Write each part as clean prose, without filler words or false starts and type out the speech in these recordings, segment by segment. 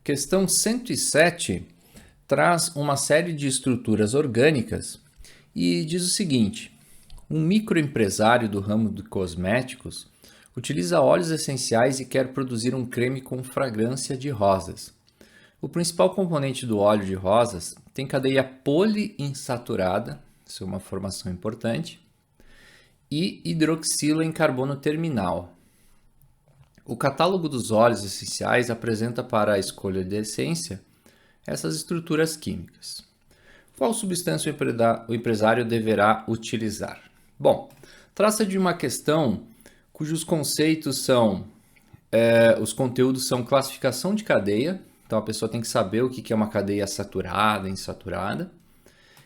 Questão 107 traz uma série de estruturas orgânicas e diz o seguinte: um microempresário do ramo de cosméticos utiliza óleos essenciais e quer produzir um creme com fragrância de rosas. O principal componente do óleo de rosas tem cadeia poliinsaturada, isso é uma informação importante, e hidroxila em carbono terminal. O catálogo dos óleos essenciais apresenta para a escolha de essência essas estruturas químicas. Qual substância o empresário deverá utilizar? Bom, trata-se de uma questão cujos conceitos são, os conteúdos são classificação de cadeia, então a pessoa tem que saber o que é uma cadeia saturada, insaturada,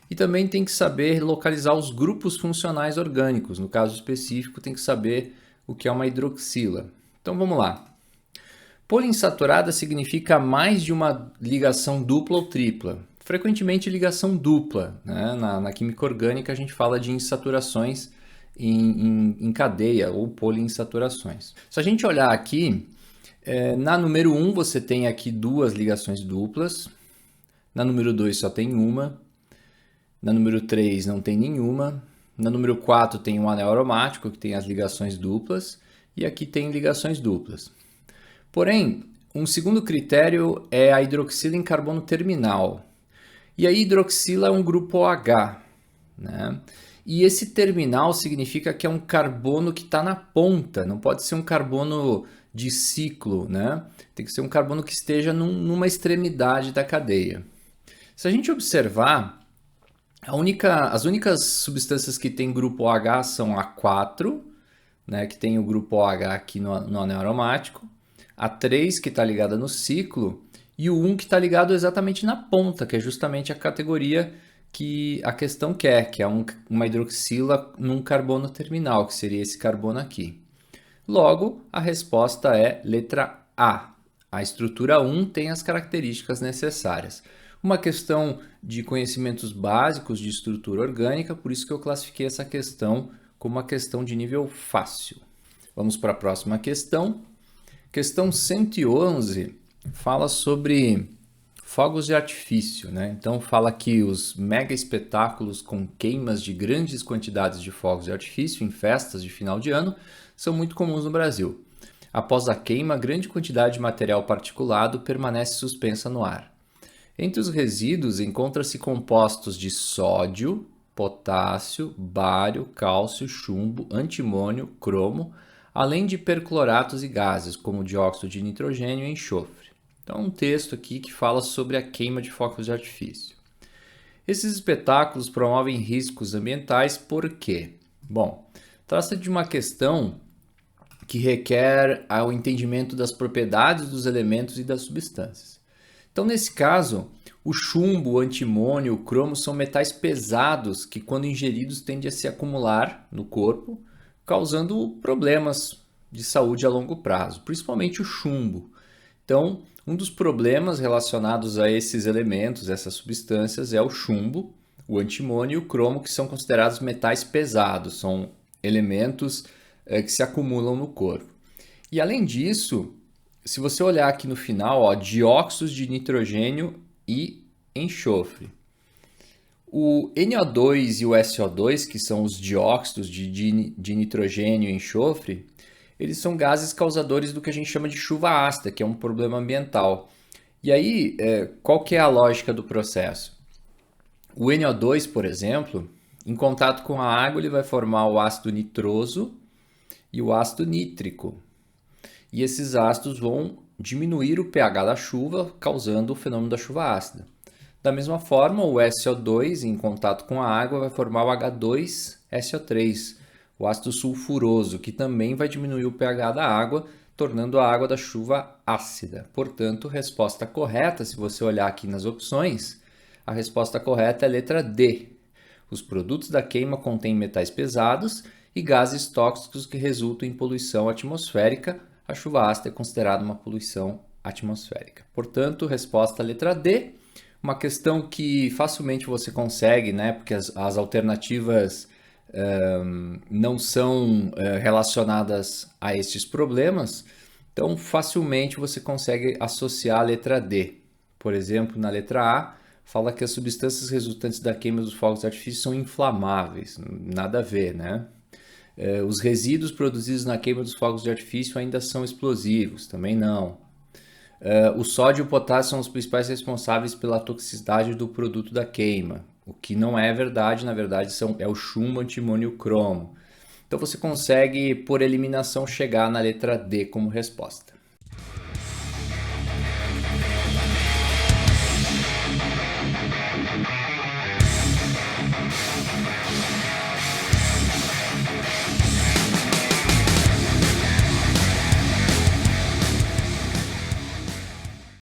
e também tem que saber localizar os grupos funcionais orgânicos, no caso específico tem que saber o que é uma hidroxila. Então vamos lá. Poliinsaturada significa mais de uma ligação dupla ou tripla. Frequentemente ligação dupla, né? Na química orgânica a gente fala de insaturações em cadeia ou poliinsaturações. Se a gente olhar aqui, na número 1 você tem aqui duas ligações duplas, na número 2 só tem uma, na número 3 não tem nenhuma, na número 4 tem um anel aromático que tem as ligações duplas, e aqui tem ligações duplas. Porém, um segundo critério é a hidroxila em carbono terminal. E a hidroxila é um grupo OH, né? E esse terminal significa que é um carbono que está na ponta, não pode ser um carbono de ciclo, né? Tem que ser um carbono que esteja numa extremidade da cadeia. Se a gente observar, as únicas substâncias que têm grupo OH são a 4, né, que tem o grupo OH aqui no anel aromático, a 3 que está ligada no ciclo e o 1 que está ligado exatamente na ponta, que é justamente a categoria que a questão quer, que é uma hidroxila num carbono terminal, que seria esse carbono aqui. Logo, a resposta é letra A. A estrutura 1 tem as características necessárias. Uma questão de conhecimentos básicos de estrutura orgânica, por isso que eu classifiquei essa questão como uma questão de nível fácil. Vamos para a próxima questão. Questão 111 fala sobre fogos de artifício, né? Então fala que os mega espetáculos com queimas de grandes quantidades de fogos de artifício em festas de final de ano são muito comuns no Brasil. Após a queima, grande quantidade de material particulado permanece suspensa no ar. Entre os resíduos encontra-se compostos de sódio, potássio, bário, cálcio, chumbo, antimônio, cromo, além de percloratos e gases, como dióxido de nitrogênio e enxofre. Então, um texto aqui que fala sobre a queima de fogos de artifício. Esses espetáculos promovem riscos ambientais por quê? Bom, trata-se de uma questão que requer o entendimento das propriedades dos elementos e das substâncias. Então, nesse caso, o chumbo, o antimônio, o cromo são metais pesados que, quando ingeridos, tendem a se acumular no corpo, causando problemas de saúde a longo prazo, principalmente o chumbo. Então, um dos problemas relacionados a esses elementos, essas substâncias, é o chumbo, o antimônio e o cromo, que são considerados metais pesados, são elementos que se acumulam no corpo. E além disso, se você olhar aqui no final, dióxidos de nitrogênio e enxofre. O NO2 e o SO2, que são os dióxidos de nitrogênio e enxofre, eles são gases causadores do que a gente chama de chuva ácida, que é um problema ambiental. E aí, qual que é a lógica do processo? O NO2, por exemplo, em contato com a água, ele vai formar o ácido nitroso e o ácido nítrico. E esses ácidos vão diminuir o pH da chuva, causando o fenômeno da chuva ácida. Da mesma forma, o SO2 em contato com a água vai formar o H2SO3, o ácido sulfuroso, que também vai diminuir o pH da água, tornando a água da chuva ácida. Portanto, resposta correta, se você olhar aqui nas opções, a resposta correta é a letra D. Os produtos da queima contêm metais pesados e gases tóxicos que resultam em poluição atmosférica. A chuva ácida é considerada uma poluição atmosférica. Portanto, resposta letra D. Uma questão que facilmente você consegue, né? Porque as alternativas não são relacionadas a estes problemas. Então, facilmente você consegue associar a letra D. Por exemplo, na letra A, fala que as substâncias resultantes da queima dos fogos de artifício são inflamáveis. Nada a ver, né? Os resíduos produzidos na queima dos fogos de artifício ainda são explosivos. Também não. O sódio e o potássio são os principais responsáveis pela toxicidade do produto da queima. O que não é verdade, na verdade, é o chumbo, antimônio e o cromo. Então você consegue, por eliminação, chegar na letra D como resposta.